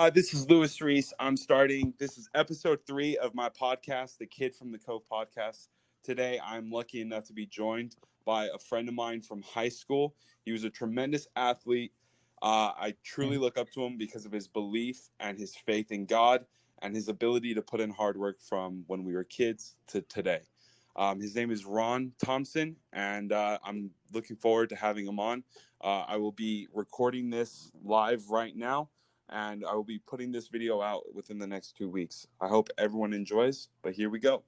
This is Louis Reese. This is episode 3 of my podcast, the Kid from the Cove podcast. Today, I'm lucky enough to be joined by a friend of mine from high school. He was a tremendous athlete. I truly look up to him because of his belief and his faith in God and his ability to put in hard work from when we were kids to today. His name is Ron Thompson, and I'm looking forward to having him on. I will be recording this live right now, and I will be putting this video out within the next 2 weeks. I hope everyone enjoys, but here we go.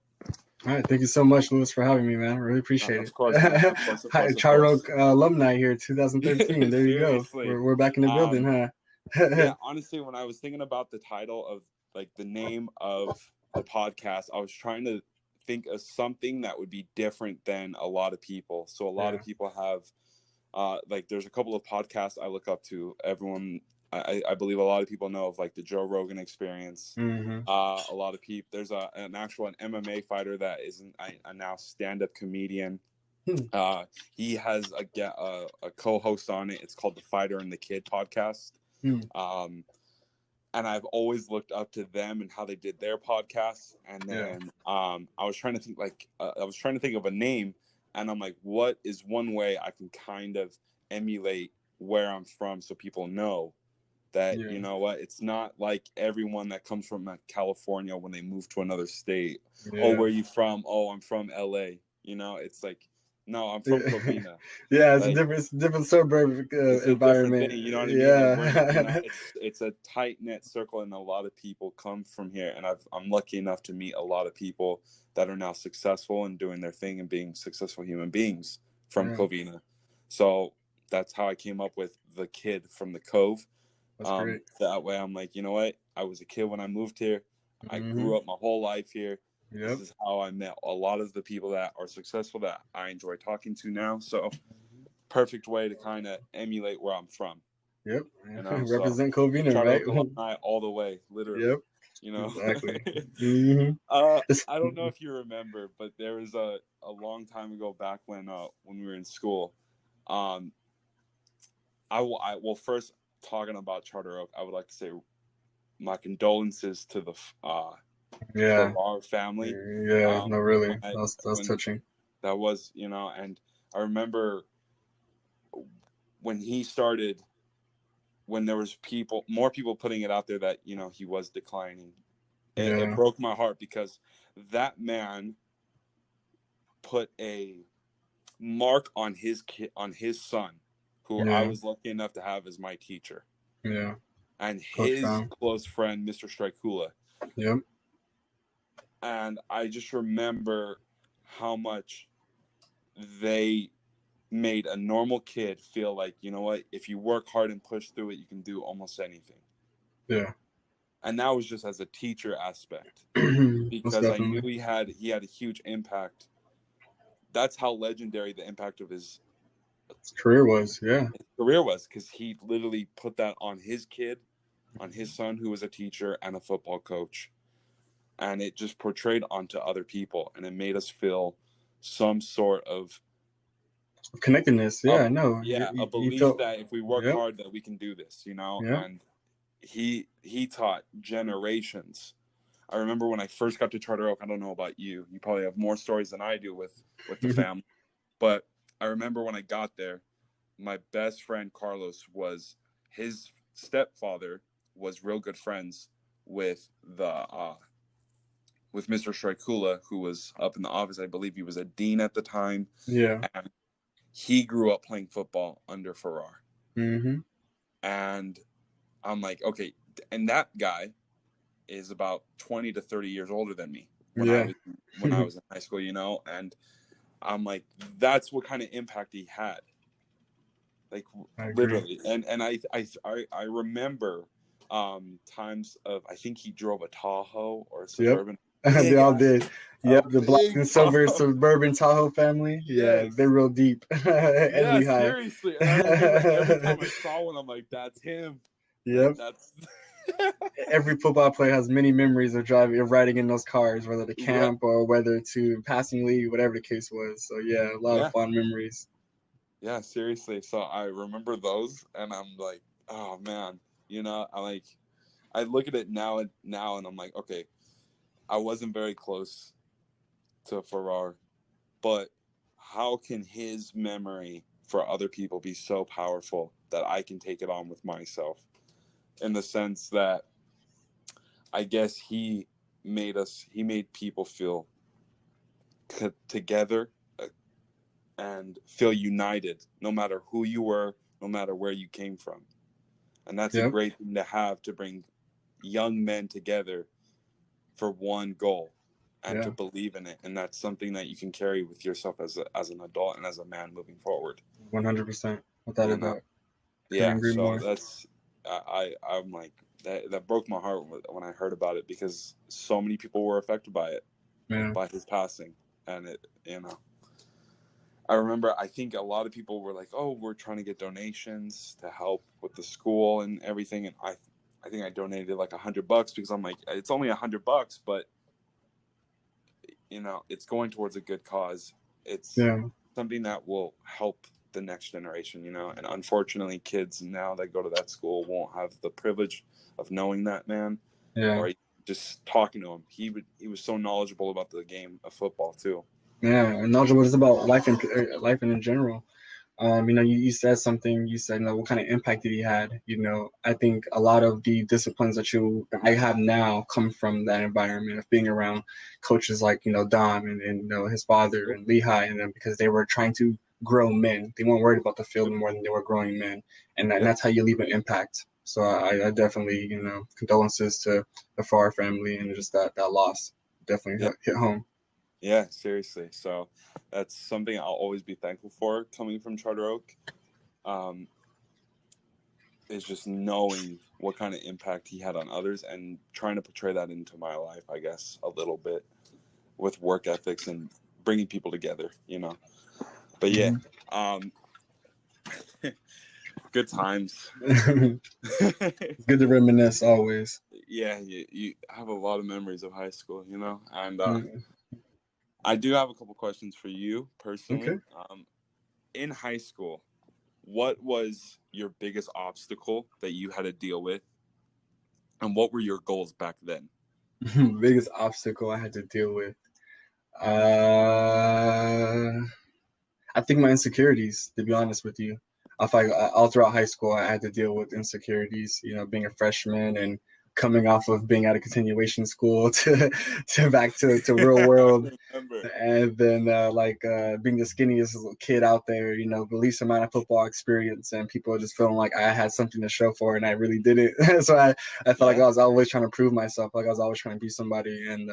All right, thank you so much, Louis, for having me, man. Really appreciate it. Of course, man. Of course. Hi, Charter Oak alumni here, 2013. There you go. Seriously. We're back in the building, huh? Yeah, honestly, when I was thinking about the title of, like, the name of the podcast, I was trying to think of something that would be different than a lot of people. So a lot of people have, there's a couple of podcasts I look up to. I believe a lot of people know of, like, the Joe Rogan Experience. Mm-hmm. A lot of people. There's an MMA fighter that is a now stand-up comedian. He has a co-host on it. It's called the Fighter and the Kid podcast. And I've always looked up to them and how they did their podcasts. And then I was trying to think of a name, and I'm like, what is one way I can kind of emulate where I'm from so people know that, you know what, it's not like everyone that comes from California when they move to another state. Oh, where are you from? Oh, I'm from LA. You know, it's like, no, I'm from Covina. It's a different suburb environment. You know what I mean? It's a tight-knit circle, and a lot of people come from here. And I'm lucky enough to meet a lot of people that are now successful and doing their thing and being successful human beings from Covina. So that's how I came up with the Kid from the Cove. That's great. That way, I'm like, you know what? I was a kid when I moved here. I grew up my whole life here. This is how I met a lot of the people that are successful that I enjoy talking to now. So, perfect way to kind of emulate where I'm from. Yep. You know? Represent Covina, right? Alumni all the way, literally. Yep. You know, exactly. I don't know if you remember, but there was a long time ago back when we were in school. First, talking about Charter Oak, I would like to say my condolences to the Farrar family. No, really, that's touching. That was, you know, and I remember when he started, when there was more people putting it out there that, you know, he was declining. It broke my heart because that man put a mark on his kid, on his son, who I was lucky enough to have as my teacher. Yeah. And his close friend, Mr. Strikula. Yep. And I just remember how much they made a normal kid feel like, you know what, if you work hard and push through it, you can do almost anything. Yeah. And that was just as a teacher aspect. Because I knew he had a huge impact. That's how legendary the impact of his career was, because he literally put that on his kid, on his son, who was a teacher and a football coach, and it just portrayed onto other people, and it made us feel some sort of connectedness. A belief that if we work hard, that we can do this, you know. And he taught generations. I remember when I first got to Charter Oak. I don't know about you. You probably have more stories than I do with the family, but I remember when I got there, my best friend Carlos, was his stepfather was real good friends with Mr. Strikula, who was up in the office. I believe he was a dean at the time. Yeah. And he grew up playing football under Farrar. Mm-hmm. And I'm like, okay, and that guy is about 20 to 30 years older than me when I was in high school, you know, and I'm like, that's what kind of impact he had, like literally. And I remember times of, I think he drove a Tahoe or a Suburban. They all did. The black and silver suburban Tahoe family. They're real deep. Seriously. And I remember every time I saw one, I'm like, that's him. Yep. That's every football player has many memories of riding in those cars, whether to camp or whether to passing league, whatever the case was. So a lot of fond memories. Yeah, seriously. So I remember those, and I'm like, oh man, you know, I look at it now and I'm like, okay, I wasn't very close to Farrar, but how can his memory for other people be so powerful that I can take it on with myself? In the sense that I guess he made people feel together and feel united, no matter who you were, no matter where you came from. And that's a Yep. great thing to have, to bring young men together for one goal and to Yeah. believe in it. And that's something that you can carry with yourself as an adult and as a man moving forward. 100%. Without a You know? doubt. Couldn't Yeah. agree So more. that's, I'm like, that broke my heart when I heard about it, because so many people were affected by it, Yeah. by his passing. And it, I remember, I think a lot of people were like, oh, we're trying to get donations to help with the school and everything. And I think I donated like $100 because I'm like, it's only $100, but it's going towards a good cause. It's Yeah. something that will help the next generation, and unfortunately kids now that go to that school won't have the privilege of knowing that man, Yeah. or just talking to him. He was so knowledgeable about the game of football too. Yeah. And knowledgeable is about life in general. You said something, you said, what kind of impact did he had? I think a lot of the disciplines that I have now come from that environment of being around coaches like, Dom and his father and Lehigh and them, because they were trying to grow men. They weren't worried about the field more than they were growing men. And that's how you leave an impact. So I definitely, condolences to the Farr family, and just that loss definitely Yeah. hit home. Yeah, seriously. So that's something I'll always be thankful for coming from Charter Oak. Is just knowing what kind of impact he had on others and trying to portray that into my life, I guess, a little bit, with work ethics and bringing people together, But yeah, good times. It's good to reminisce always. Yeah, you have a lot of memories of high school, and Mm. I do have a couple questions for you personally. Okay. In high school, what was your biggest obstacle that you had to deal with, and what were your goals back then? Biggest obstacle I had to deal with. Uh, I think my insecurities, to be honest with you. I feel like all throughout high school, I had to deal with insecurities, being a freshman and coming off of being at a continuation school to back to real I world. remember. And then being the skinniest little kid out there, the least amount of football experience, and people just feeling like I had something to show for it, and I really didn't. So I felt like I was always trying to prove myself, like I was always trying to be somebody, and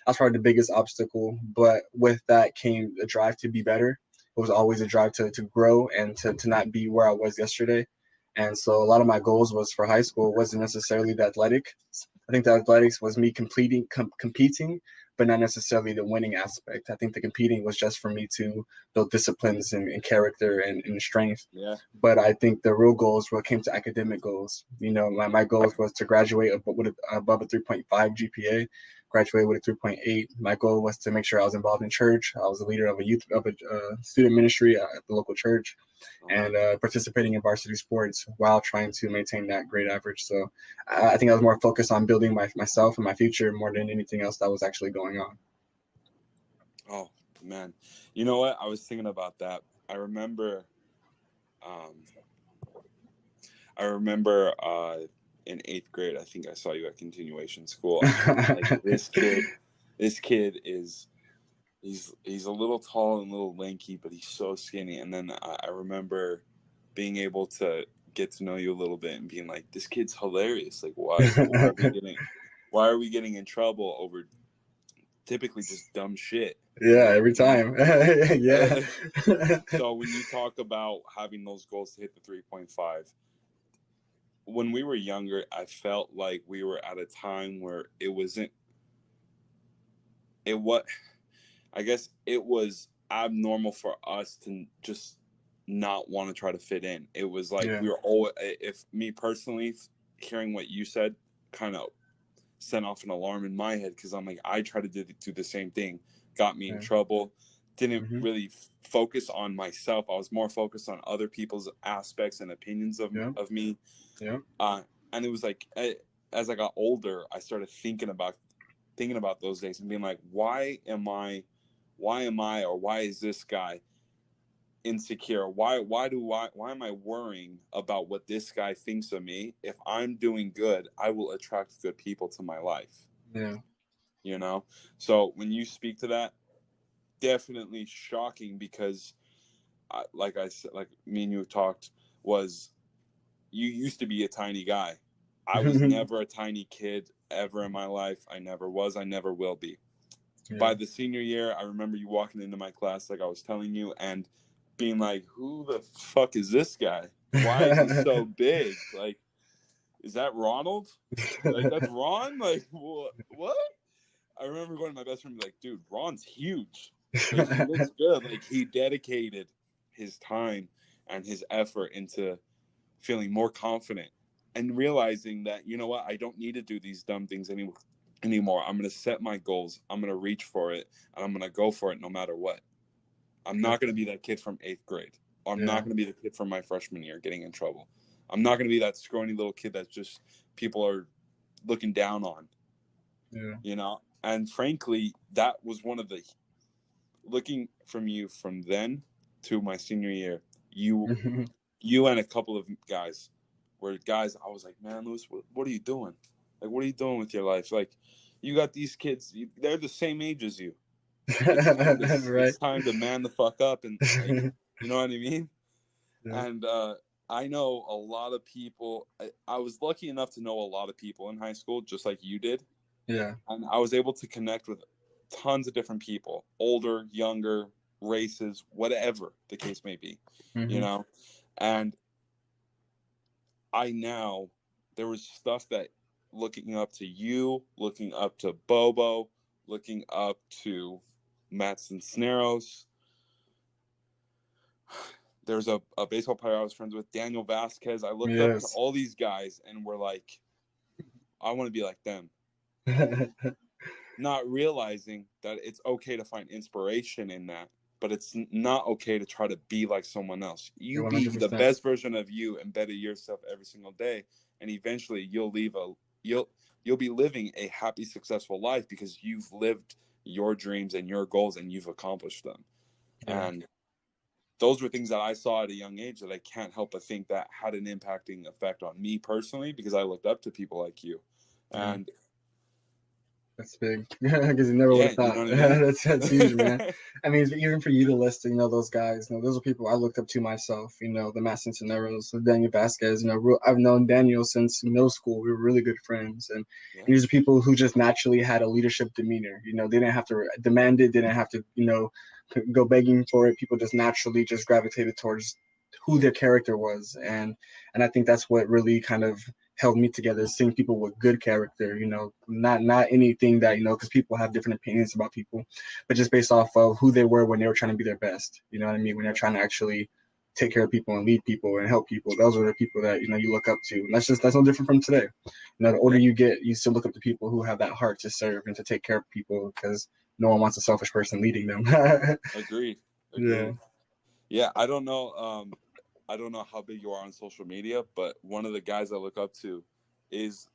that's probably the biggest obstacle. But with that came a drive to be better. It was always a drive to grow and to not be where I was yesterday. And so a lot of my goals was for high school wasn't necessarily the athletic. I think the athletics was me competing, but not necessarily the winning aspect. I think the competing was just for me to build disciplines and character and strength. Yeah. But I think the real goals were came to academic goals. My goals was to graduate above a 3.5 GPA, graduate with a 3.8. My goal was to make sure I was involved in church. I was a leader of a student ministry at the local church, and participating in varsity sports while trying to maintain that grade average. So I think I was more focused on building myself and my future more than anything else that was actually going on. Oh man, you know what? I was thinking about that. I remember, um, in 8th grade, I think I saw you at continuation school, and I was like, this kid is he's a little tall and a little lanky, but he's so skinny. And then I remember being able to get to know you a little bit and being like, this kid's hilarious. Like, why are we getting in trouble over typically just dumb shit? Yeah, every time. Yeah. So when you talk about having those goals to hit the 3.5, when we were younger, I felt like we were at a time where I guess it was abnormal for us to just not want to try to fit in. It was like Yeah. we were all, if me personally, hearing what you said kind of sent off an alarm in my head, because I'm like, I tried to do the same thing, got me in trouble, didn't really focus on myself. I was more focused on other people's aspects and opinions of me. Yeah. And it was like, as I got older, I started thinking about those days and being like, why am I, or why is this guy insecure? Why am I worrying about what this guy thinks of me? If I'm doing good, I will attract good people to my life. Yeah. You know? So when you speak to that, definitely shocking, because like I said, like me and you have talked, was you used to be a tiny guy. I was never a tiny kid ever in my life. I never was. I never will be. Yeah. By the senior year, I remember you walking into my class, like I was telling you, and being like, who the fuck is this guy? Why is he so big? Like, is that Ronald? Like, that's Ron? Like, what? I remember going to my best friend and be like, dude, Ron's huge. Like, he looks good. Like, he dedicated his time and his effort into feeling more confident and realizing that, you know what, I don't need to do these dumb things anymore. I'm going to set my goals. I'm going to reach for it, and I'm going to go for it no matter what. I'm not going to be that kid from 8th grade. I'm not going to be the kid from my freshman year getting in trouble. I'm not going to be that scrawny little kid that's just people are looking down on. Yeah. You know? And frankly, that was one of the, looking from you from then to my senior year, you and a couple of guys were guys I was like, man, Lewis, what are you doing? Like, what are you doing with your life? Like, you got these kids, they're the same age as you. It's time to man the fuck up, and like, you know what I mean? Yeah. And I know a lot of people. I was lucky enough to know a lot of people in high school, just like you did. Yeah. And I was able to connect with tons of different people, older, younger, races, whatever the case may be, you know? And there was stuff that, looking up to you, looking up to Bobo, looking up to Matt Cisneros. There's a baseball player I was friends with, Daniel Vasquez. I looked up to all these guys and were like, I want to be like them. Not realizing that it's okay to find inspiration in that, but it's not okay to try to be like someone else. You 100%. Be the best version of you and better yourself every single day, and eventually you'll be living a happy, successful life because you've lived your dreams and your goals and you've accomplished them. Yeah. And those were things that I saw at a young age that I can't help but think that had an impacting effect on me personally, because I looked up to people like you. And that's big, because you never would have thought. You know what I mean? That's huge, man. I mean, even for you to list, those guys, those are people I looked up to myself. The Matt Cisneros, the Daniel Vasquez. I've known Daniel since middle school. We were really good friends, and these are people who just naturally had a leadership demeanor. They didn't have to demand it, didn't have to, go begging for it. People just naturally just gravitated towards who their character was, and I think that's what really kind of held me together, seeing people with good character, not anything that, because people have different opinions about people, but just based off of who they were when they were trying to be their best, you know what I mean? When they're trying to actually take care of people and lead people and help people. Those are the people that, you look up to. And that's no different from today. The older you get, you still look up to people who have that heart to serve and to take care of people, because no one wants a selfish person leading them. Agreed. Yeah. I don't know how big you are on social media, but one of the guys I look up to is,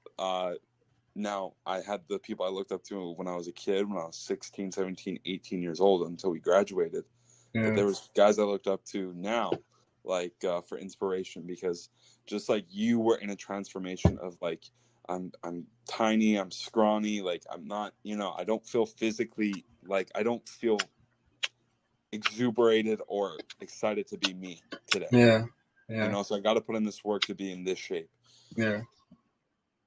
now I had the people I looked up to when I was a kid, when I was 16, 17, 18 years old until we graduated. But there was guys I looked up to now, like, for inspiration, because just like you were in a transformation of like, I'm tiny, I'm scrawny, like I'm not, I don't feel physically, like I don't feel exuberated or excited to be me today. So I got to put in this work to be in this shape.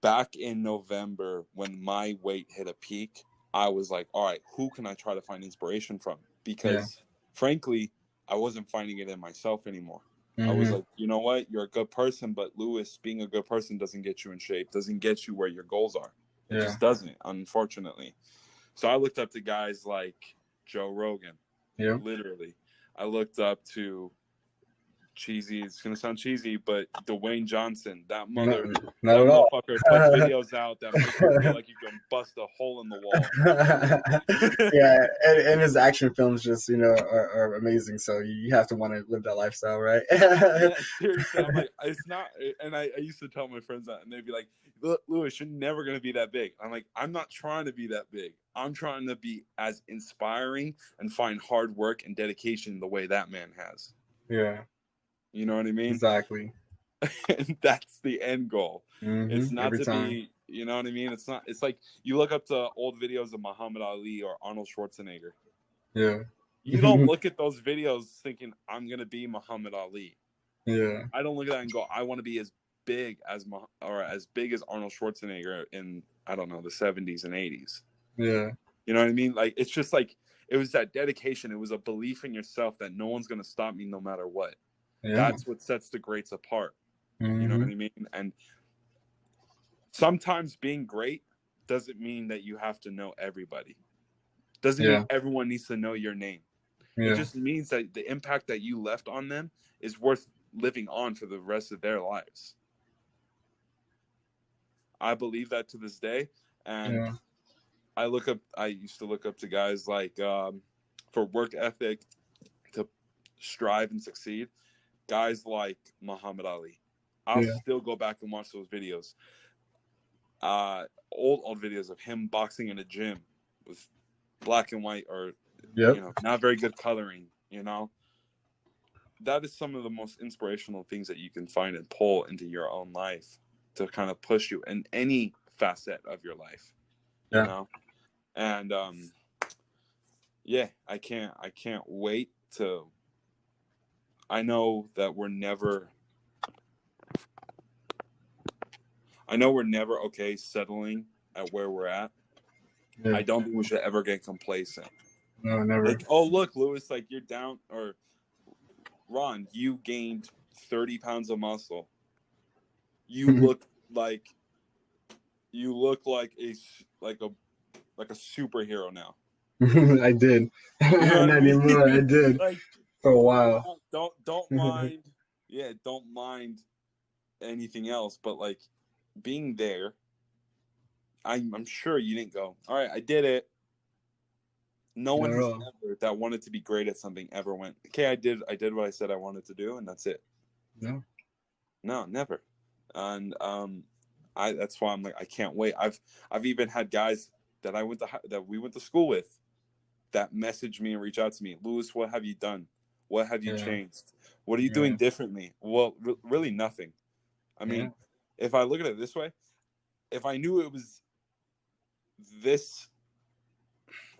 Back in November, when my weight hit a peak, I was like, all right, who can I try to find inspiration from? Because frankly, I wasn't finding it in myself anymore. I was like, you know what? You're a good person, but Lewis, being a good person doesn't get you in shape, doesn't get you where your goals are. It just doesn't, unfortunately. So I looked up to guys like Joe Rogan. Literally. I looked up to cheesy. It's gonna sound cheesy, but Dwayne Johnson, that Not at all. motherfucker puts videos out that make you feel like you can bust a hole in the wall. Yeah, and his action films just, are amazing. So you have to want to live that lifestyle, right? Yeah, seriously. I'm like, it's not. And I used to tell my friends that, and they'd be like, "Look, Louis, you're never gonna be that big." I'm like, I'm not trying to be that big. I'm trying to be as inspiring and find hard work and dedication the way that man has. Yeah, You know what I mean? exactly. And that's the end goal. It's not Every to time. be, you know what I mean? It's not. It's like you look up to old videos of Muhammad Ali or Arnold Schwarzenegger. Yeah. You don't look at those videos thinking I'm gonna be Muhammad Ali. Yeah. I don't look at that and go, I want to be as big as Arnold Schwarzenegger in, I don't know, the 70s and 80s. Yeah. You know what I mean? Like, it's just like, it was that dedication. It was a belief in yourself that no one's going to stop me no matter what. Yeah. That's what sets the greats apart. Mm-hmm. You know what I mean? And sometimes being great doesn't mean that you have to know everybody. Doesn't mean everyone needs to know your name. Yeah. It just means that the impact that you left on them is worth living on for the rest of their lives. I believe that to this day. And I used to look up to guys like, for work ethic, to strive and succeed, guys like Muhammad Ali. I'll still go back and watch those videos. Old videos of him boxing in a gym with black and white or, not very good coloring, That is some of the most inspirational things that you can find and pull into your own life to kind of push you in any facet of your life, you know? And, I can't wait to, I know we're never okay settling at where we're at. Yeah. I don't think we should ever get complacent. No, never. Like, oh, look, Louis, like you're down, or Ron, you gained 30 pounds of muscle. You look like a superhero now. I did. Not anymore. I did. Like, for a while. Don't mind. Yeah, don't mind anything else, but like being there, I'm sure you didn't go, all right, I did it. No one has ever that wanted to be great at something ever went, okay, I did what I said I wanted to do, and that's it. No, never. And that's why I'm like, I can't wait. I've even had guys that we went to school with that message me and reach out to me, Louis, what have you done? What have you changed? What are you doing differently? Well, really nothing. I mean, if I look at it this way, if I knew it was this,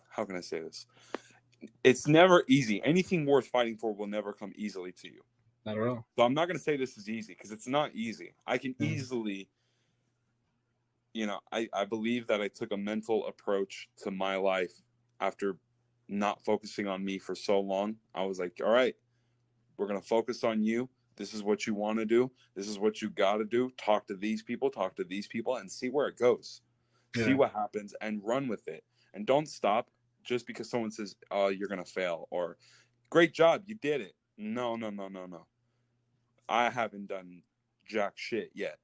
how can I say this? It's never easy. Anything worth fighting for will never come easily to you. Not at all. So I'm not going to say this is easy because it's not easy. I can easily, I believe that I took a mental approach to my life after not focusing on me for so long. I was like, all right, we're going to focus on you. This is what you want to do. This is what you got to do. Talk to these people, and see where it goes. Yeah. See what happens and run with it. And don't stop just because someone says, oh, you're going to fail, or great job, you did it. No. I haven't done jack shit yet.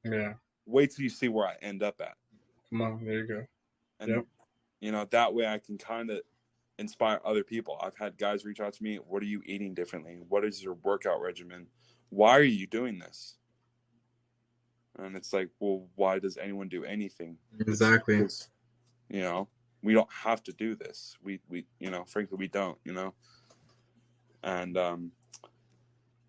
Yeah. Wait till you see where I end up at. Come on, there you go. And, that way I can kind of inspire other people. I've had guys reach out to me, what are you eating differently? What is your workout regimen? Why are you doing this? And it's like, well, why does anyone do anything? Exactly. Because, we don't have to do this. We frankly, we don't, And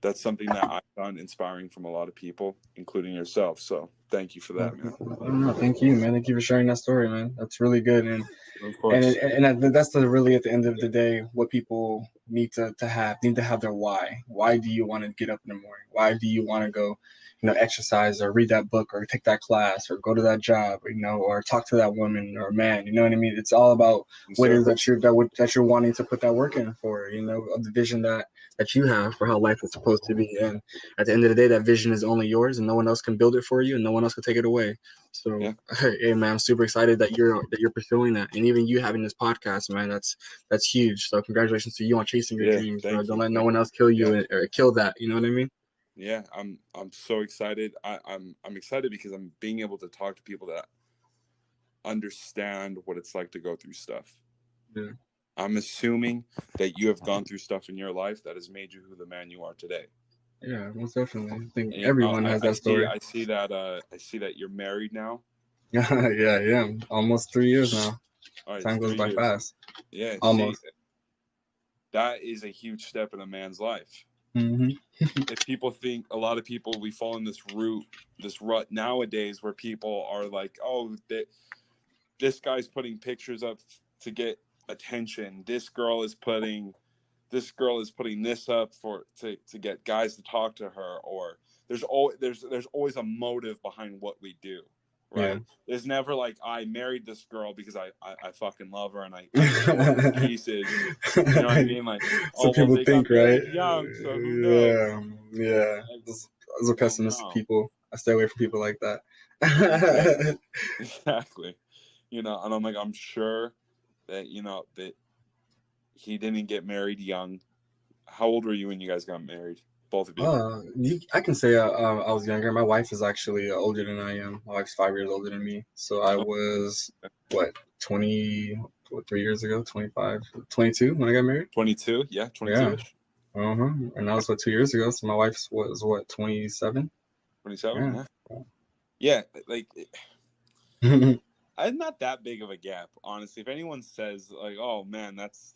that's something that I found inspiring from a lot of people, including yourself. So thank you for that, man. No, thank you, man. Thank you for sharing that story, man. That's really good. And of course. And that's really, at the end of the day, what people need to have their why. Why do you want to get up in the morning? Why do you want to go, exercise or read that book or take that class or go to that job, or talk to that woman or man, you know what I mean? It's all about what it is that you're wanting to put that work in for, the vision that that you have for how life is supposed to be. And at the end of the day, that vision is only yours, and no one else can build it for you, and no one else can take it away. So, Yeah, hey man, I'm super excited that you're pursuing that, and even you having this podcast, man, that's huge. So, congratulations to you on chasing your yeah. dreams, bro. Thank Don't you, let no thank one else kill you. you Yeah, or kill that. You know what I mean? yeah. I'm so excited. I'm excited because I'm being able to talk to people that understand what it's like to go through stuff. Yeah. I'm assuming that you have gone through stuff in your life that has made you who the man you are today. Yeah, most definitely. I think And, everyone has that story. I see that you're married now. Yeah, yeah. Almost 3 years now. All right, Time goes three by years. fast. Yeah, see, Almost. that is a huge step in a man's life. Hmm. If people think, a lot of people, we fall in this rut nowadays where people are like, oh, this guy's putting pictures up to get attention. This girl is putting this up to get guys to talk to her, or there's always a motive behind what we do, Yeah. right? There's never like, I married this girl because I fucking love her and I tore her to pieces. You know what I mean? Like, Some oh well, people they got think, right? married young, so who knows? Yeah, yeah. Like, Those are well, pessimistic no. people. I stay away from people like that. Exactly. Exactly. And I'm like, I'm sure that that he didn't get married young. How old were you when you guys got married, both of you? I can say I was younger. My wife is actually older than I am. My wife's 5 years older than me. So I Oh, was, what, 20, 3 years ago, 25, 22 when I got married? 22, yeah, Yeah. 22ish. Uh-huh. And that was, what, 2 years ago. So my wife's was, what, 27? 27, Yeah. yeah. Yeah, like, I'm not that big of a gap, honestly. If anyone says like, "Oh man, that's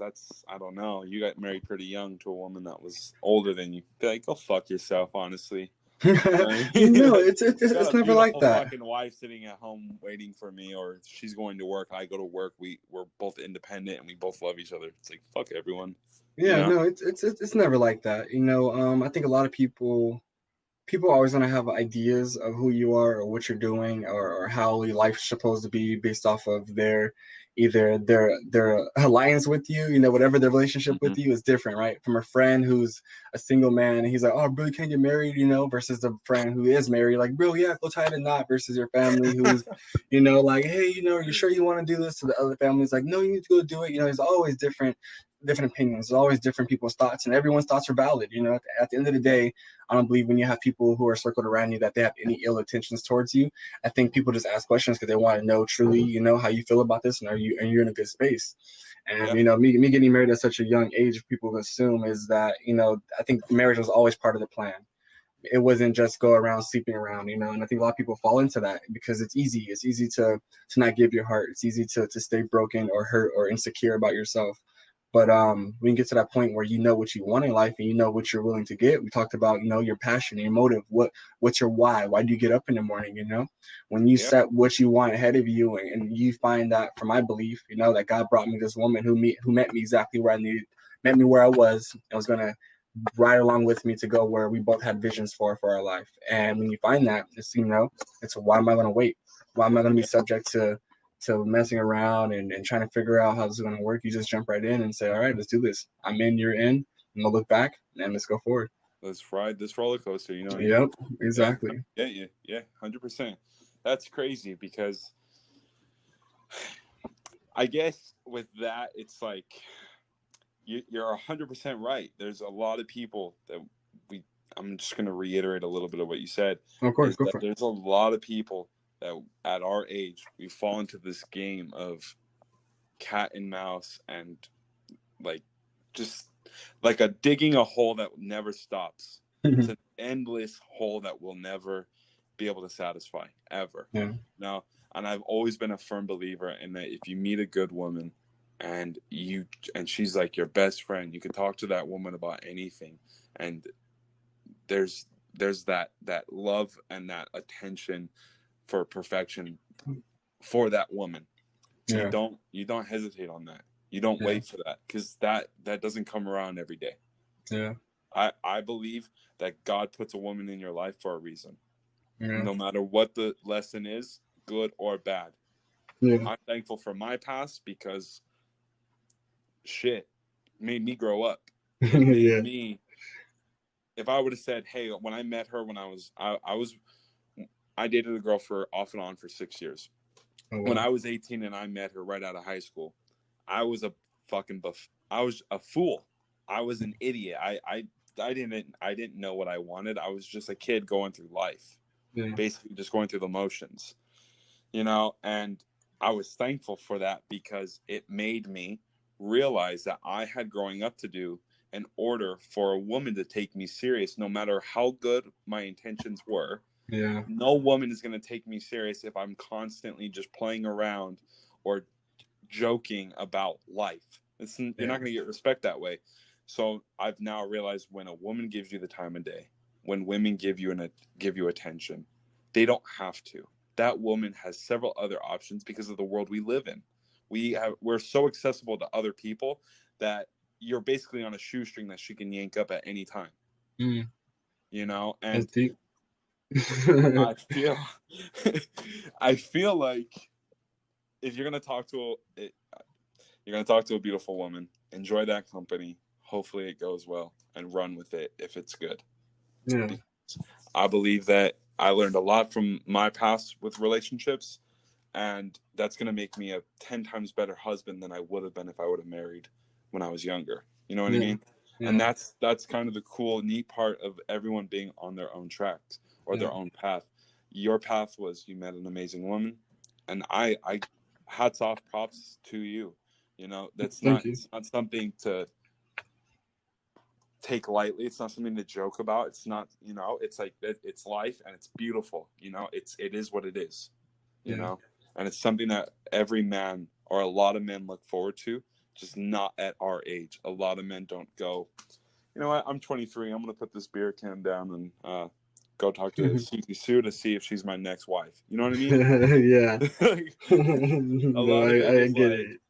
I don't know, you got married pretty young to a woman that was older than you," be like, "Go fuck yourself," honestly. You know what I mean? No, Like, it's got it's a never like beautiful that. fucking wife sitting at home waiting for me, or she's going to work, I go to work. We're both independent and we both love each other. It's like, fuck everyone, you Yeah, know? no, it's never like that. I think a lot of people are always going to have ideas of who you are or what you're doing or how your life's supposed to be based off of their alliance with you. Whatever their relationship Hmm. with you is different, right? From a friend who's a single man and he's like, oh bro, you can't get married, versus the friend who is married, like, bro, yeah, go tie the knot, versus your family who's like, hey, you sure you want to do this? To the other family's like, no, you need to go do it. There's always different opinions. There's always different people's thoughts, and everyone's thoughts are valid. At the end of the Yeah, day, I don't believe when you have people who are circled around you that they have any ill intentions towards you. I think people just ask questions because they want to know truly, how you feel about this, and you're in a good space. And yeah, me getting married at such a young age, people assume is that I think marriage was always part of the plan. It wasn't just go around sleeping around, and I think a lot of people fall into that because it's easy. It's easy to not give your heart. It's easy to stay broken or hurt or insecure about yourself. But when you get to that point where you know what you want in life and you know what you're willing to get, we talked about your passion, your motive. What's your why? Why do you get up in the morning? When you yeah, set what you want ahead of you, and you find that, from my belief, that God brought me this woman who met me exactly where I needed, met me where I was, and was gonna ride along with me to go where we both had visions for our life. And when you find that, it's why am I gonna wait? Why am I gonna be yeah. subject to messing around and trying to figure out how this is going to work? You just jump right in and say, all right, let's do this. I'm in, you're in, and we'll look back and let's go forward. Let's ride this roller coaster. You know what I mean? Yep, Yeah, I exactly. get you. Yeah, 100%. That's crazy because I guess with that, it's like you're 100% right. There's a lot of people that we. I'm just going to reiterate a little bit of what you said. Of course, Is go that for it. there's a lot of people that at our age we fall into this game of cat and mouse and like just like a digging a hole that never stops. It's an endless hole that will never be able to satisfy ever. Yeah, Now, and I've always been a firm believer in that if you meet a good woman and she's like your best friend, you can talk to that woman about anything, and there's there's that love and that attention for perfection for that woman. You yeah, don't hesitate on that. You don't yeah, wait for that because that doesn't come around every day. yeah, I believe that God puts a woman in your life for a reason, yeah, no matter what the lesson is, good or bad. yeah, I'm thankful for my past because shit made me grow up. It made yeah, me. if I would have said, hey, when I met her, when I dated a girl for off and on for 6 years. Oh, When wow. I was 18 and I met her right out of high school, I was a fucking buff. I was a fool. I was an idiot. I didn't know what I wanted. I was just a kid going through life, Yeah. basically just going through the motions, you know. And I was thankful for that because it made me realize that I had growing up to do in order for a woman to take me serious, no matter how good my intentions were. Yeah. No woman is going to take me serious if I'm constantly just playing around or joking about life. You're Yeah. not going to get respect that way. So I've now realized when a woman gives you the time of day, when women give you attention, they don't have to. That woman has several other options because of the world we live in. We're so accessible to other people that you're basically on a shoestring that she can yank up at any time. Mm. You know, That's and deep. I feel I feel like if you're gonna talk to a beautiful woman, enjoy that company. Hopefully it goes well and run with it if it's good. Yeah. Because I believe that I learned a lot from my past with relationships, and that's gonna make me a 10 times better husband than I would have been if I would have married when I was younger. You know what I Yeah. mean? And Yeah. that's kind of the cool, neat part of everyone being on their own tracks or Yeah. their own path. Your path was you met an amazing woman, and I hats off, props to you. You know, Thank you. it's not something to take lightly. It's not something to joke about. It's not, you know, it's like it's life and it's beautiful. You know, it is what it is. You Yeah. know, and it's something that every man or a lot of men look forward to. Just not at our age. A lot of men don't go, you know what? I'm 23. I'm gonna put this beer can down and go talk to Susie Sue to see if she's my next wife. You know what I mean? Yeah. Like, a No, lot of it I is get like. it.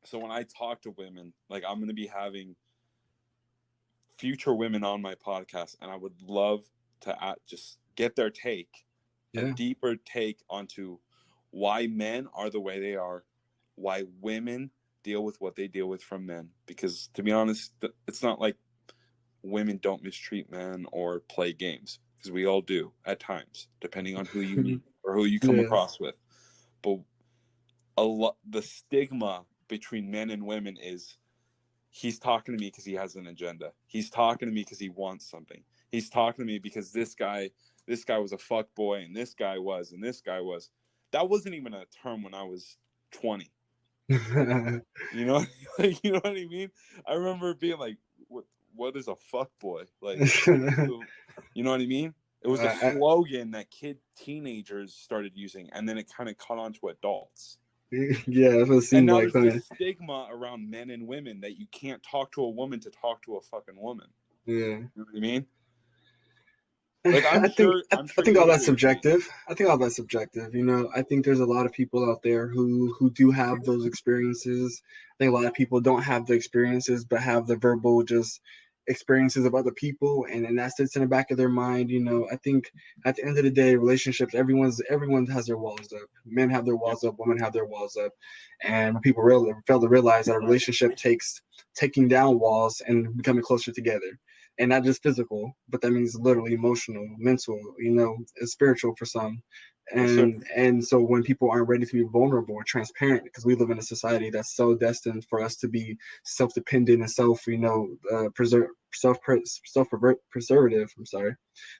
So when I talk to women, like I'm gonna be having future women on my podcast, and I would love to just get their take, a Yeah. deeper take onto why men are the way they are, why women deal with what they deal with from men. Because to be honest, it's not like women don't mistreat men or play games, because we all do at times, depending on who you meet or who you come Yeah. across with. But the stigma between men and women is he's talking to me because he has an agenda. He's talking to me because he wants something. He's talking to me because this guy was a fuck boy, and this guy was, and this guy was. That wasn't even a term when I was 20. You know, like, you know what I mean? I remember being like, what is a fuck boy? Like, you know what I mean? It was a I, slogan that teenagers started using, and then it kind of caught on to adults. yeah, that's what it And seemed now like. there's Huh? this stigma around men and women that you can't talk to a woman to talk to a fucking woman. Yeah. You know what I mean? Like I think I, I'm I sure think you all would that's agree. subjective. I think all that's subjective. You know, I think there's a lot of people out there who do have those experiences. I think a lot of people don't have the experiences, but have the verbal just experiences of other people, and that sits in the back of their mind. You know, I think at the end of the day, relationships, everyone has their walls up. Men have their Yeah, walls up. Women have their walls up, and when people really fail to realize that a relationship takes taking down walls and becoming closer together, and not just physical, but that means literally emotional, mental, you know, spiritual for some. yes, sir. And so when people aren't ready to be vulnerable or transparent, because we live in a society that's so destined for us to be self-dependent and preservative. I'm sorry,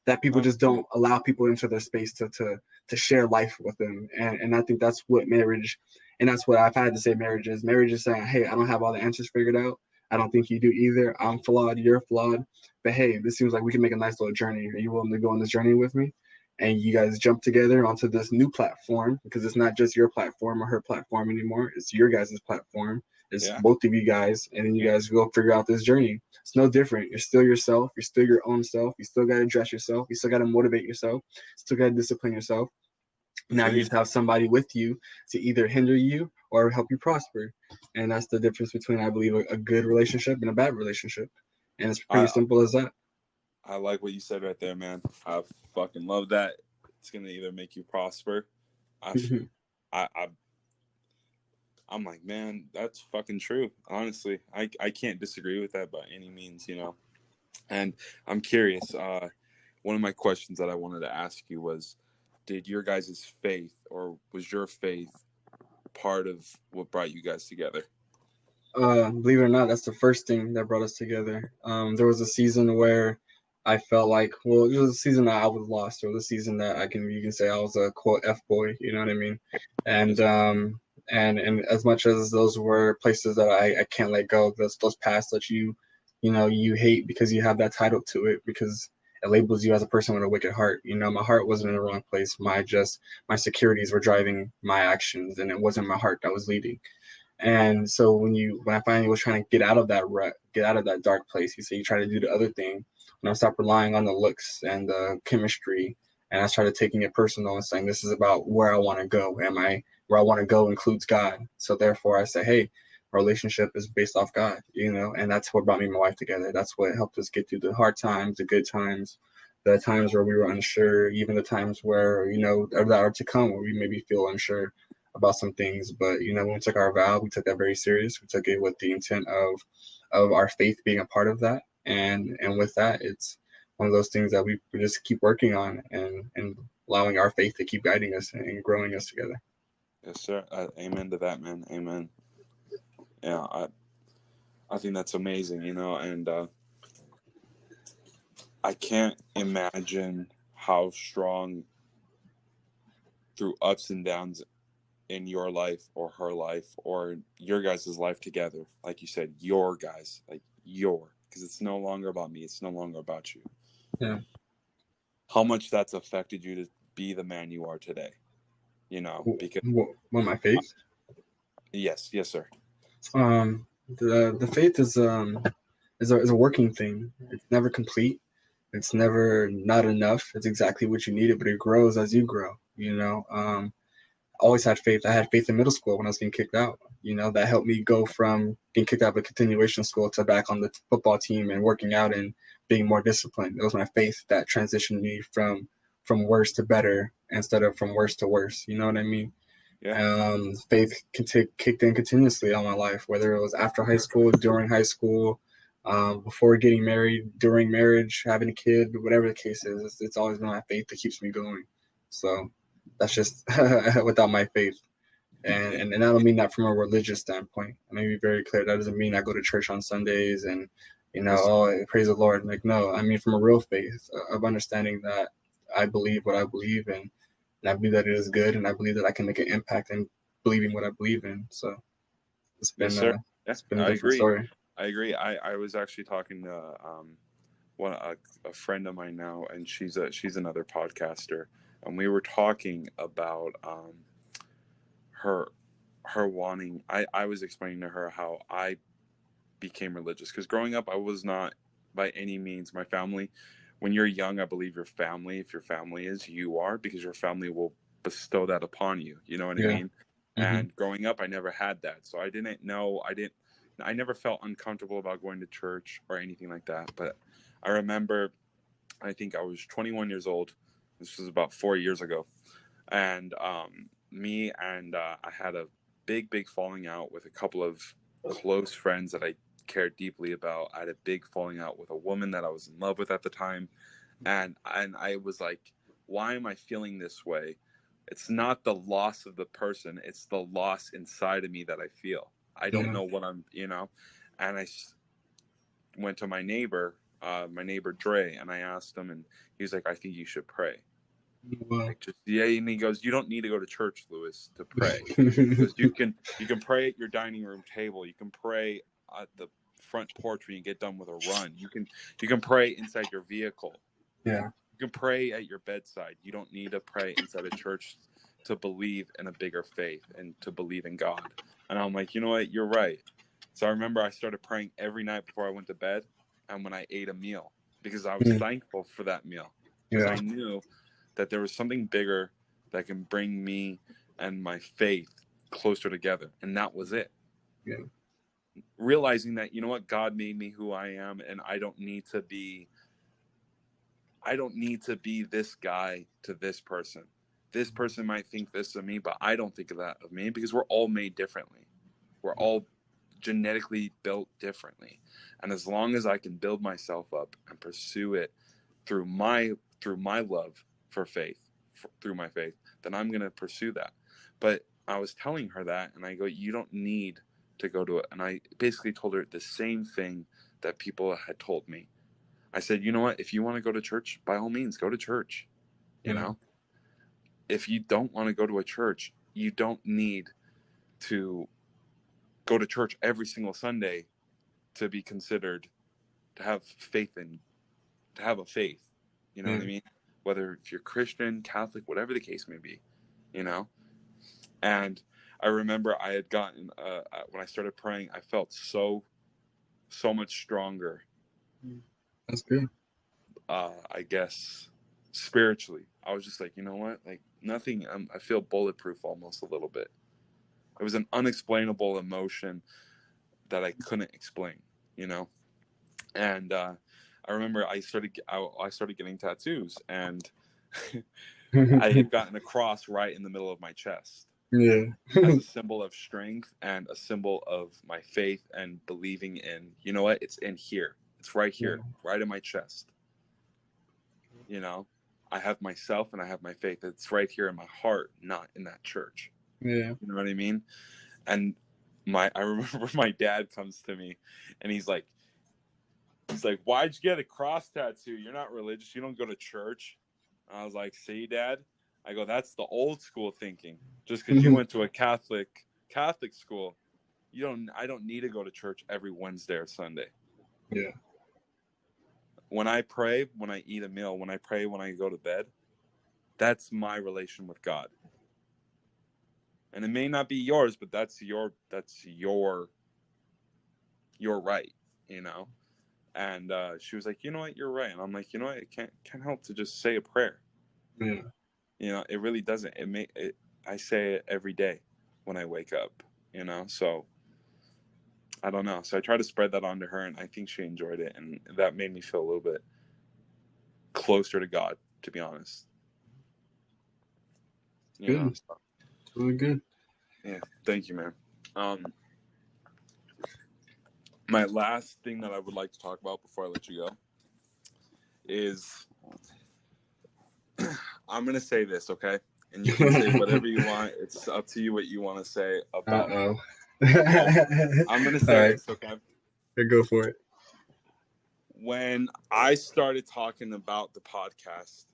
that people No, just don't allow people into their space to share life with them. And I think that's what marriage, and that's what I've had to say marriage is. Marriage is saying, hey, I don't have all the answers figured out. I don't think you do either. I'm flawed. You're flawed. But hey, this seems like we can make a nice little journey. Are you willing to go on this journey with me? And you guys jump together onto this new platform because it's not just your platform or her platform anymore. It's your guys' platform. It's yeah, both of you guys, and then you yeah. guys go figure out this journey. It's no different. You're still yourself. You're still your own self. You still got to dress yourself. You still got to motivate yourself. Still got to discipline yourself. Now you Agreed. just have somebody with you to either hinder you or help you prosper. And that's the difference between, I believe, a good relationship and a bad relationship. And it's pretty I simple as that. I like what you said right there, man. I fucking love that. It's gonna either make you prosper. I I I'm like, man, that's fucking true. Honestly, I can't disagree with that by any means. You know. And I'm curious, one of my questions that I wanted to ask you was, did your guys' faith, or was your faith part of what brought you guys together? Believe it or not, that's the first thing that brought us together. There was a season where I felt like, well, it was a season that I was lost. It was a season that you can say I was a quote F boy. You know what I mean? And Yes. and as much as those were places that I can't let go, those pasts that you hate because you have that title to it, because it labels you as a person with a wicked heart. My heart wasn't in the wrong place. My securities were driving my actions, and it wasn't my heart that was leading. And so when I finally was trying to get out of that rut, get out of that dark place, you try to do the other thing. When I stopped relying on the looks and the chemistry, and I started taking it personal and saying, this is about where I want to go. Where I want to go includes God. So therefore I say, hey, our relationship is based off God, and that's what brought me and my wife together. That's what helped us get through the hard times, the good times, the times where we were unsure, even the times where, that are to come, where we maybe feel unsure about some things. But when we took our vow, we took that very serious. We took it with the intent of our faith being a part of that, and with that, it's one of those things that we just keep working on, and allowing our faith to keep guiding us and growing us together. Yes, sir. Amen to that, man. Amen. Yeah, I think that's amazing, and I can't imagine how strong, through ups and downs in your life or her life or your guys' life together, like you said, your guys, like because it's no longer about me, it's no longer about you. Yeah. How much that's affected you to be the man you are today, because My faith. yes, yes, sir. The faith is a working thing. It's never complete. It's never not enough. It's exactly what you needed, but it grows as you grow. Always had faith. I had faith in middle school when I was getting kicked out. That helped me go from being kicked out of a continuation school to back on the football team and working out and being more disciplined. It was my faith that transitioned me from worse to better instead of from worse to worse. You know what I mean? Yeah. Faith kicked in continuously all my life, whether it was after high school, during high school, before getting married, during marriage, having a kid, whatever the case is. It's always been my faith that keeps me going. So that's just without my faith. Yeah. And I don't mean that from a religious standpoint. Let me be very clear. That doesn't mean I go to church on Sundays and, Yes. oh, praise the Lord. Like, no, I mean from a real faith of understanding that I believe what I believe in, and I believe that it is good, and I believe that I can make an impact in believing what I believe in. So it's Yes, been sir. uh, Yeah, it's been a I different agree. story. I agree. I was actually talking to a friend of mine now, and she's another podcaster, and we were talking about her her wanting. I was explaining to her how I became religious, because growing up I was not by any means. My family, when you're young, I believe your family, if your family is, you are, because your family will bestow that upon you. You know what I Yeah. mean? Hmm. And growing up, I never had that, so I never felt uncomfortable about going to church or anything like that. But I remember, I think I was 21 years old. This was about 4 years ago, and me and I had a big falling out with a couple of close friends that I cared deeply about. I had a big falling out with a woman that I was in love with at the time, and I was like, why am I feeling this way? It's not the loss of the person, it's the loss inside of me that I feel. I don't Yeah. know what and I went to my neighbor Dre, and I asked him, and he was like, I think you should pray. Well, Like, just, yeah, and he goes, you don't need to go to church, Lewis, to pray. Because you can pray at your dining room table. You can pray at the front porch when you get done with a run. You can pray inside your vehicle. yeah. You can pray at your bedside. You don't need to pray inside a church to believe in a bigger faith and to believe in God. And I'm like, you know what? You're right. So I remember I started praying every night before I went to bed and when I ate a meal, because I was Mm. thankful for that meal, because Yeah. I knew that there was something bigger that can bring me and my faith closer together. And that was it. Yeah. Realizing that, you know what, God made me who I am, and I don't need to be this guy to this person. This person might think this of me, but I don't think of that of me, because we're all made differently. We're all genetically built differently. And as long as I can build myself up and pursue it through my love for faith, through my faith, then I'm going to pursue that. But I was telling her that, and I go, you don't need to go to it. And I basically told her the same thing that people had told me. I said, you know what? If you want to go to church, by all means, go to church. You know, if you don't want to go to a church, you don't need to go to church every single Sunday to be considered to have faith in, to have a faith. You know what I mean? Whether if you're Christian, Catholic, whatever the case may be, you know? And I remember I had gotten, when I started praying, I felt so much stronger. That's good. I guess spiritually, I was just like, you know what? Like nothing, I feel bulletproof almost a little bit. It was an unexplainable emotion that I couldn't explain, you know? And I remember I started getting tattoos, and I had gotten a cross right in the middle of my chest. Yeah. As a symbol of strength and a symbol of my faith and believing in, you know what? It's in here. It's right here, right in my chest. You know, I have myself and I have my faith. It's right here in my heart, not in that church. Yeah. You know what I mean? And I remember my dad comes to me and he's like, why'd you get a cross tattoo? You're not religious. You don't go to church. And I was like, see, Dad? I go, that's the old school thinking. Just because you went to a Catholic school, I don't need to go to church every Wednesday or Sunday. Yeah. When I pray, when I eat a meal, when I pray, when I go to bed, that's my relation with God. And it may not be yours, but that's your right, you know? And she was like, you know what, you're right. And I'm like, you know what, it can't help to just say a prayer. Yeah. You know, it really doesn't. I say it every day when I wake up, you know? So I don't know. So I try to spread that onto her, and I think she enjoyed it, and that made me feel a little bit closer to God, to be honest. You Good. know? It's really good. Yeah, thank you, man. My last thing that I would like to talk about before I let you go is I'm going to say this, okay? And you can say whatever you want. It's up to you what you want to say about Uh-oh. Okay? I'm going to say this, okay? Yeah, go for it. When I started talking about the podcast,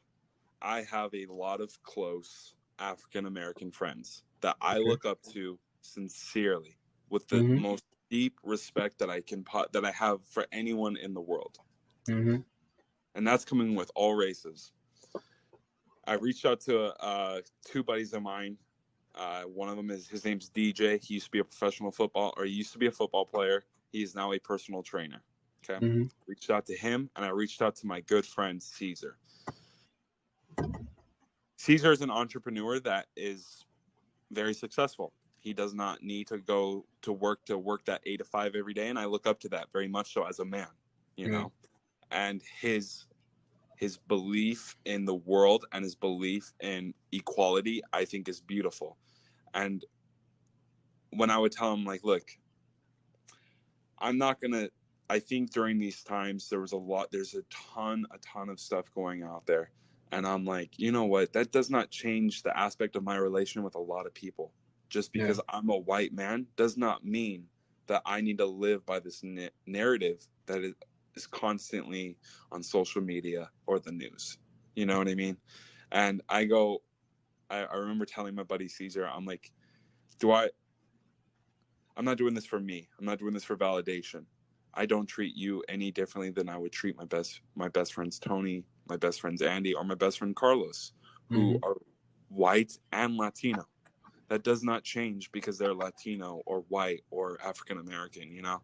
I have a lot of close African American friends that I look up to sincerely, with the most deep respect that I have for anyone in the world. And that's coming with all races. I reached out to two buddies of mine. One of them his name's DJ. He used to be a football player. He is now a personal trainer. Okay. Reached out to him, and I reached out to my good friend Caesar. Caesar is an entrepreneur that is very successful. He does not need to go to work that 8 to 5 every day, and I look up to that very much so as a man, you know. And his belief in the world and his belief in equality, I think, is beautiful. And when I would tell him, like, look, I think during these times there's a ton of stuff going out there. And I'm like, you know what? That does not change the aspect of my relation with a lot of people. Just because I'm a white man does not mean that I need to live by this narrative that is constantly on social media or the news. You know what I mean? And I remember telling my buddy Caesar, I'm like, I'm not doing this for me. I'm not doing this for validation. I don't treat you any differently than I would treat my best friends Tony, my best friends Andy, or my best friend Carlos, who are white and Latino. That does not change because they're Latino or white or African American, you know?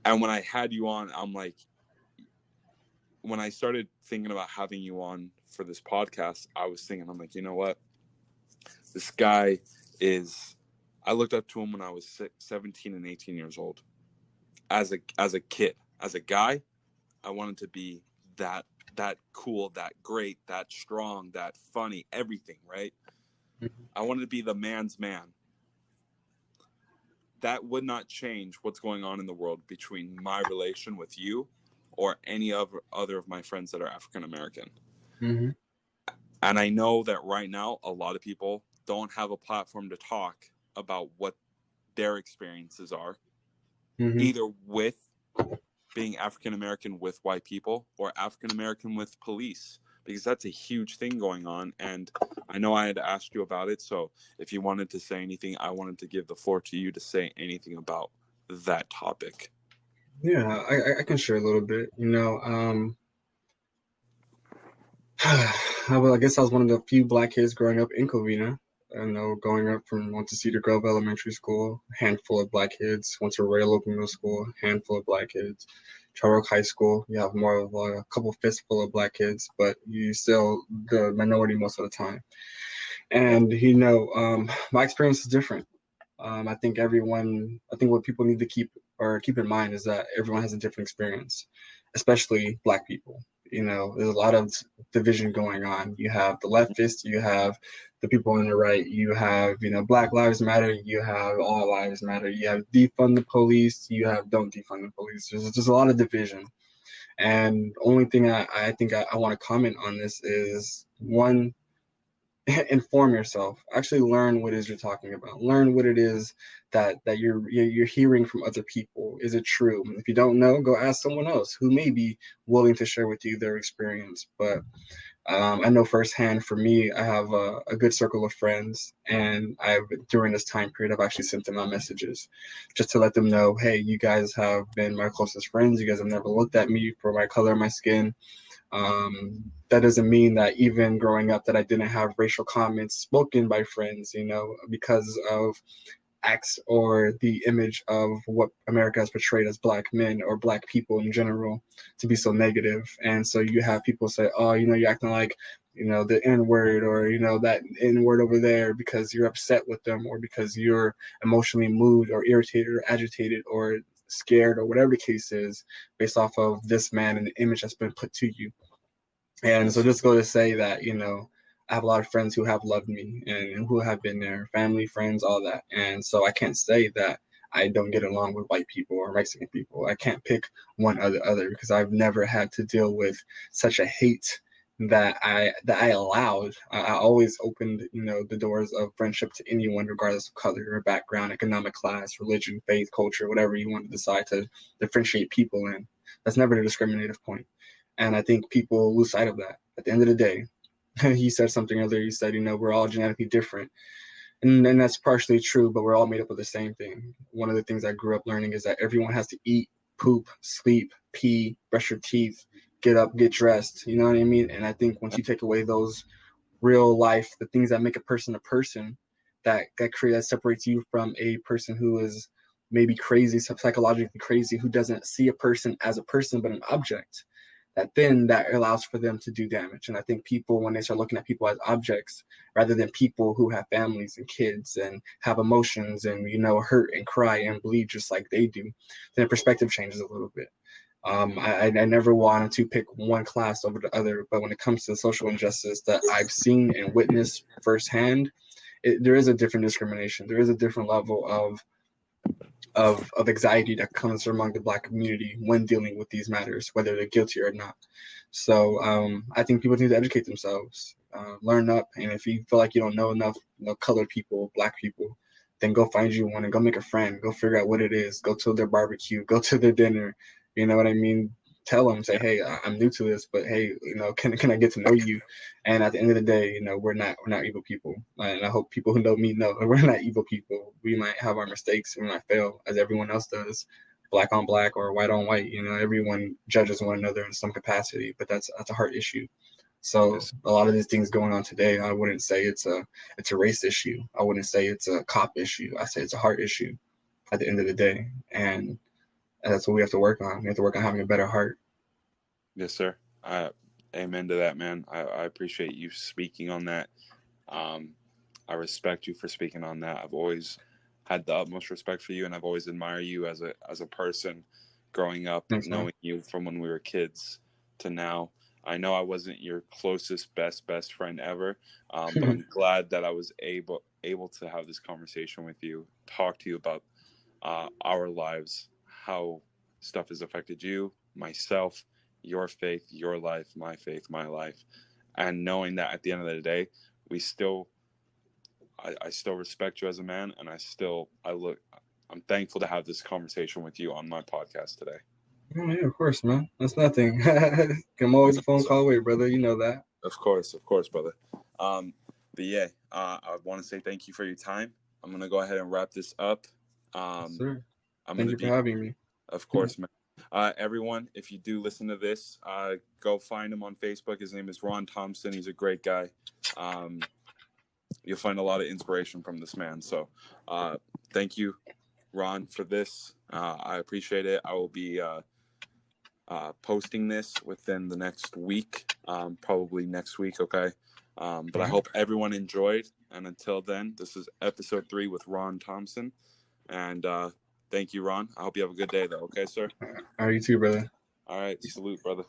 And when I had you on, I'm like, when I started thinking about having you on for this podcast, I was thinking, I'm like, you know what? This guy I looked up to him when I was 17 and 18 years old. As a kid, as a guy, I wanted to be that cool, that great, that strong, that funny, everything, right? I wanted to be the man's man. that would not change what's going on in the world between my relation with you or any other of my friends that are African American. Mm-hmm. And I know that right now, a lot of people don't have a platform to talk about what their experiences are, Mm-hmm. either with being African American with white people or African American with police, because that's a huge thing going on. And I know I had asked you about it. So if you wanted to say anything, I wanted to give the floor to you to say anything about that topic. Yeah, I can share a little bit. I guess I was one of the few black kids growing up in Covina. Growing up went to Cedar Grove Elementary School, handful of black kids. Went to Royal Oak Middle School, handful of black kids. Charter Oak High School, you have more of a couple fistful of black kids, but you still the minority most of the time. And my experience is different. I think what people need to keep in mind is that everyone has a different experience, especially black people. There's a lot of division going on. You have the leftists, you have the people on the right, you have, Black Lives Matter, you have All Lives Matter, you have defund the police, you have don't defund the police. There's just a lot of division. And only thing I think I want to comment on this is one, inform yourself. Actually learn what it is you're talking about. Learn what it is that you're hearing from other people. Is it true? If you don't know, go ask someone else who may be willing to share with you their experience. But I know firsthand, for me, I have a good circle of friends, and during this time period, I've actually sent them my messages just to let them know, hey, you guys have been my closest friends. You guys have never looked at me for my color of my skin. That doesn't mean that even growing up that I didn't have racial comments spoken by friends, because of acts or the image of what America has portrayed as black men or black people in general to be so negative. And so you have people say, oh, you're acting like, the N word or, that N word over there because you're upset with them or because you're emotionally moved or irritated or agitated or scared or whatever the case is based off of this man and the image that's been put to you. And so Yes. just go to say that, I have a lot of friends who have loved me and who have been there, family, friends, all that. And so I can't say that I don't get along with white people or Mexican people. I can't pick one or the other because I've never had to deal with such a hate that I allowed. I always opened, the doors of friendship to anyone, regardless of color or background, economic class, religion, faith, culture, whatever you want to decide to differentiate people in. That's never the discriminative point. And I think people lose sight of that. At the end of the day, he said something earlier. He said, we're all genetically different. And that's partially true, but we're all made up of the same thing. One of the things I grew up learning is that everyone has to eat, poop, sleep, pee, brush your teeth, get up, get dressed. You know what I mean? And I think once you take away those real life, the things that make a person, that separates you from a person who is maybe crazy, psychologically crazy, who doesn't see a person as a person but an object, that allows for them to do damage. And I think people, when they start looking at people as objects rather than people who have families and kids and have emotions and hurt and cry and bleed just like they do, then the perspective changes a little bit. I never wanted to pick one class over the other, but when it comes to social injustice that I've seen and witnessed firsthand, there is a different discrimination. There is a different level of anxiety that comes among the black community when dealing with these matters, whether they're guilty or not. So I think people need to educate themselves, learn up, and if you feel like you don't know enough, colored people, black people, then go find you one and go make a friend. Go figure out what it is. Go to their barbecue. Go to their dinner. You know what I mean? Tell them, say, hey, I'm new to this, but hey, can I get to know you? And at the end of the day, we're not evil people. And I hope people who know me know we're not evil people. We might have our mistakes, we might fail, as everyone else does, black on black or white on white. Everyone judges one another in some capacity, but that's a heart issue. So Yes. a lot of these things going on today, I wouldn't say it's a race issue. I wouldn't say it's a cop issue. I say it's a heart issue at the end of the day. And that's what we have to work on. We have to work on having a better heart. Yes, sir. Amen to that, man. I appreciate you speaking on that. Um, I respect you for speaking on that. I've always had the utmost respect for you, and I've always admired you as a person growing up, Thanks, man. knowing you from when we were kids to now. I know I wasn't your closest, best friend ever, but I'm glad that I was able to have this conversation with you, talk to you about our lives, how stuff has affected you, myself, your faith, your life, my faith, my life, and knowing that at the end of the day, we still, I still respect you as a man, and I'm thankful to have this conversation with you on my podcast today. Oh, yeah, of course, man. That's nothing. I'm always a phone call away, brother. You know that. Of course, brother. But yeah, I want to say thank you for your time. I'm gonna go ahead and wrap this up. Yes, Um, sir. I'm Thank gonna you for be, having me. of course, man. Everyone, if you do listen to this, go find him on Facebook. His name is Ron Thompson. He's a great guy. You'll find a lot of inspiration from this man. So, thank you, Ron, for this. I appreciate it. I will be posting this within the next week, probably next week. Okay. But I hope everyone enjoyed. And until then, this is episode 3 with Ron Thompson. And thank you, Ron. I hope you have a good day, though. Okay, sir? All right, you too, brother. All right. Salute, brother.